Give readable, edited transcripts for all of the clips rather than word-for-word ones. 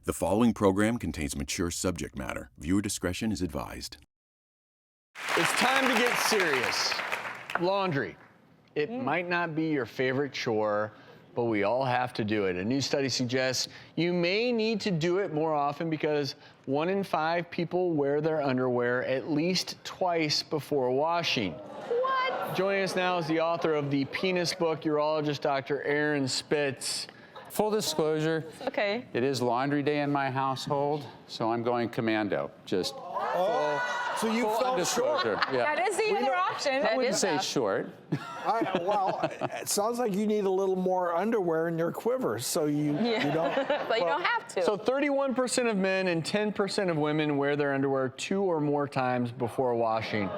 The following program contains mature subject matter. Viewer discretion is advised. It's time to get serious. Laundry. It might not be your favorite chore, but we all have to do it. A new study suggests you may need to do it more often because 1 in 5 people wear their underwear at least twice before washing. What? Joining us now is the author of the penis book, urologist Dr. Spitz. Full disclosure, Okay. it is laundry day in my household, so I'm going commando. Just So you full felt short. disclosure. Yeah. That is the other option. I wouldn't say short. Well, it sounds like you need a little more underwear in your quiver, so you don't. But you don't have to. So 31% of men and 10% of women wear their underwear 2 or more times before washing.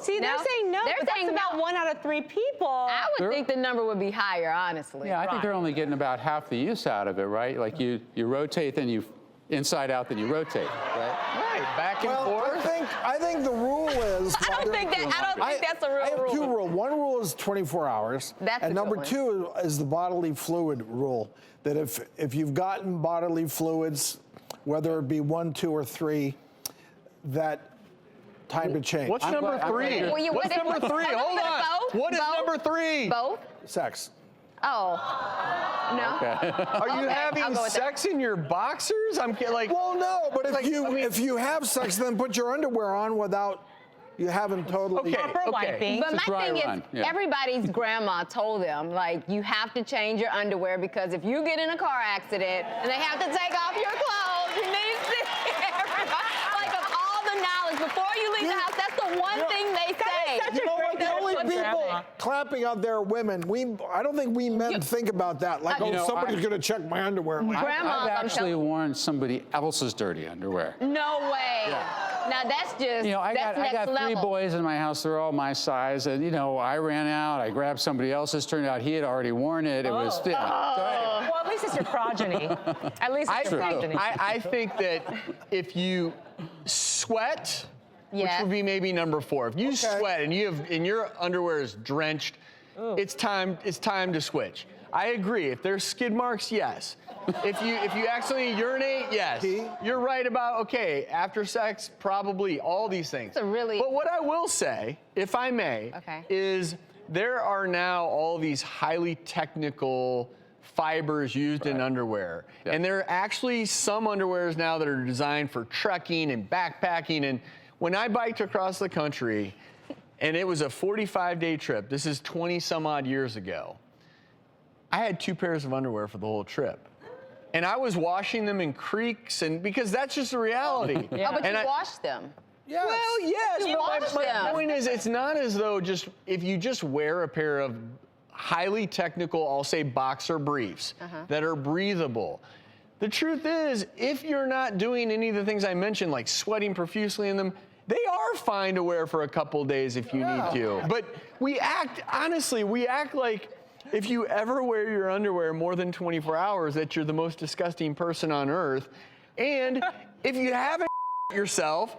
See, they're saying no, They're but that's saying about no. 1 out of 3 people. I would think the number would be higher, honestly. Yeah, I think they're only getting about half the use out of it, right? Like you rotate, then you inside out, then you rotate, right? Right, back and forth. I think the rule is. I don't think that's a real I have rule. 2 rules. One rule is 24 hours, That's a and good number one. 2 is the bodily fluid rule. That if you've gotten bodily fluids, whether it be 1, 2, or 3, that time to change. What's number 3? Well, What's number 3? Hold on. Both? What is Both? number 3? Both? Sex? Oh. No? Are you Okay, having I'll go with sex in your boxers? I'm like. Well, no, but Like, if you have sex, then put your underwear on without you haven't totally. Proper wiping. But It's a my dry thing run, is, yeah. everybody's grandma told them, like, you have to change your underwear because if you get in a car accident and they have to take off your clothes, you need to see everybody. Like, of all the knowledge, before you leave the house, that's the one thing they say. You know what? The only Good people grandma. clapping out there are women. I don't think we men think about that. Like, You know, somebody's going to check my underwear. Grandma, I've I'm actually telling- worn somebody else's dirty underwear. No way. Now, that's just, You know, I that's got next 3 level. boys in my house. They're all my size, and you know, I ran out. I grabbed somebody else's. Turned out he had already worn it. It was. Yeah. So, Well, at least it's your progeny. At least it's your progeny. I think that if you sweat, which Yes. would be maybe number 4. If you sweat and your underwear is drenched, it's time to switch. I agree. If there's skid marks, yes. If you accidentally urinate, yes. You're right about after sex, probably all these things. It's a really- But what I will say, if I may, is there are now all these highly technical fibers used in underwear. Yeah. And there are actually some underwears now that are designed for trekking and backpacking. And when I biked across the country, and it was a 45-day trip, this is 20 some odd years ago, I had 2 pairs of underwear for the whole trip. And I was washing them in creeks, and because that's just the reality. Oh, but And you washed them. Yes. Well, yes, You but wash my them. point is it's not as though if you just wear a pair of highly technical, I'll say boxer briefs that are breathable. The truth is, if you're not doing any of the things I mentioned, like sweating profusely in them, they are fine to wear for a couple days if you need to. But we act like if you ever wear your underwear more than 24 hours, that you're the most disgusting person on earth. And if you haven't yourself,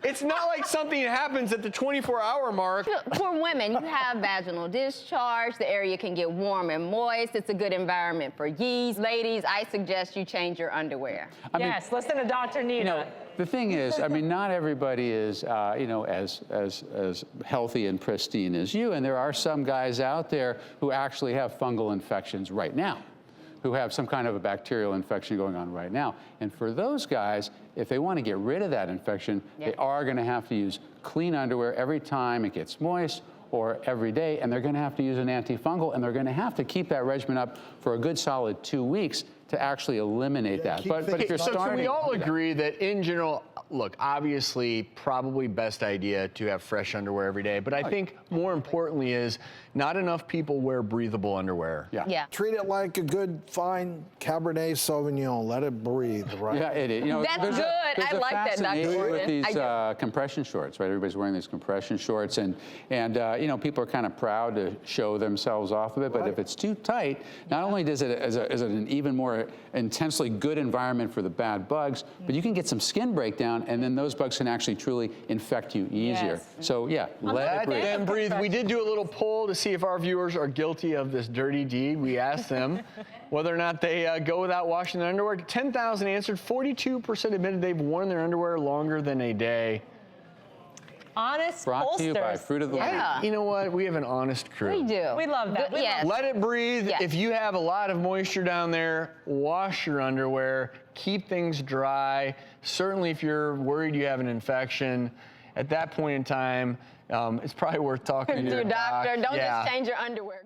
it's not like something happens at the 24-hour mark. For women, you have vaginal discharge. The area can get warm and moist. It's a good environment for yeast. Ladies, I suggest you change your underwear. Yes, listen to Dr. Nita. You know, the thing is, I mean, not everybody is, as healthy and pristine as you, and there are some guys out there who actually have fungal infections right now, who have some kind of a bacterial infection going on right now. And for those guys, if they want to get rid of that infection, they are going to have to use clean underwear every time it gets moist or every day, and they're going to have to use an antifungal, and they're going to have to keep that regimen up for a good solid 2 weeks to actually eliminate that. But if you're So starting, can we all agree that in general, look, obviously, probably best idea to have fresh underwear every day, but I think more importantly is not enough people wear breathable underwear. Yeah. Treat it like a good, fine Cabernet Sauvignon. Let it breathe, right? Yeah, it is. You know, That's there's good. there's I a like that, Dr. fascination with Ordon. these I do. compression shorts, right? Everybody's wearing these compression shorts, and you know, people are kind of proud to show themselves off of it. But if it's too tight, not only does it is it an even more are intensely good environment for the bad bugs, but you can get some skin breakdown, and then those bugs can actually truly infect you easier. Yes. So yeah, let it breathe. And breathe. We did do a little poll to see if our viewers are guilty of this dirty deed. We asked them whether or not they go without washing their underwear. 10,000 answered. 42% admitted they've worn their underwear longer than a day. Honest Brought to you by pollsters. Fruit of the Loom. Yeah. You know what? We have an honest crew. We do. We love that. We Yes. Let it breathe. Yes. If you have a lot of moisture down there, wash your underwear. Keep things dry. Certainly if you're worried you have an infection, at that point in time, it's probably worth talking to Your your doctor. doc. Don't Yeah. just change your underwear.